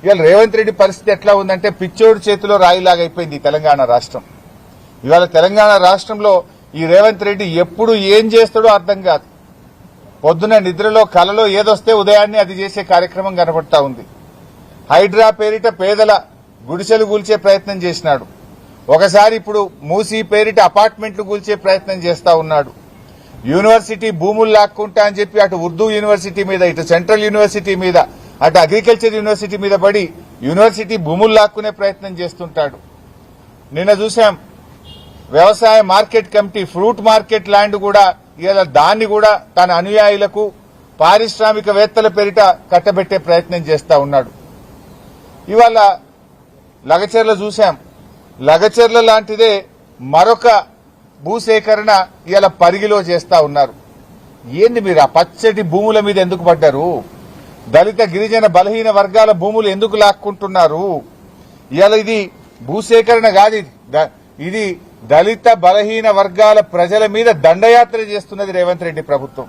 ఇవాళ రేవంత్ రెడ్డి పరిస్థితి ఎట్లా ఉందంటే పిచ్చోడు చేతిలో రాయిలాగా అయిపోయింది తెలంగాణ రాష్ట్రం. ఇవాళ తెలంగాణ రాష్ట్రంలో ఈ రేవంత్ రెడ్డి ఎప్పుడు ఏం చేస్తాడో అర్థం కాదు. పొద్దున నిద్రలో కలలో ఏదొస్తే ఉదయాన్నే అది చేసే కార్యక్రమం కనబడతా ఉంది. హైడ్రా పేరిట పేదల గుడిసెలు కూల్చే ప్రయత్నం చేసినాడు. ఒకసారి ఇప్పుడు మూసీ పేరిట అపార్ట్మెంట్లు కూల్చే ప్రయత్నం చేస్తా ఉన్నాడు. యూనివర్సిటీ భూములు లాక్కుంటా అని చెప్పి అటు ఉర్దూ యూనివర్సిటీ మీద, ఇటు సెంట్రల్ యూనివర్సిటీ మీద, అటు అగ్రికల్చర్ యూనివర్సిటీ మీద పడి యూనివర్సిటీ భూములు లాక్కునే ప్రయత్నం చేస్తుంటాడు. నిన్న చూశాం వ్యవసాయ market committee fruit market land కూడా ఇలా దాన్ని కూడా తన అనుయాయులకు పారిశ్రామికవేత్తల పేరిట కట్టబెట్టే ప్రయత్నం చేస్తా ఉన్నాడు. ఇవాళ లగచర్ల చూశాం. లగచర్ల లాంటిదే మరొక భూసేకరణ ఇలా పరిగిలో చేస్తా ఉన్నారు. ఏంది మీరు ఆ పచ్చటి భూముల మీద ఎందుకు పడ్డారు? దళిత గిరిజన బలహీన వర్గాల భూములు ఎందుకు లాక్కుంటున్నారు? ఇవాళ ఇది భూసేకరణ కాదు, ఇది దళిత బలహీన వర్గాల ప్రజల మీద దండయాత్ర చేస్తున్నది రేవంత్ రెడ్డి ప్రభుత్వం.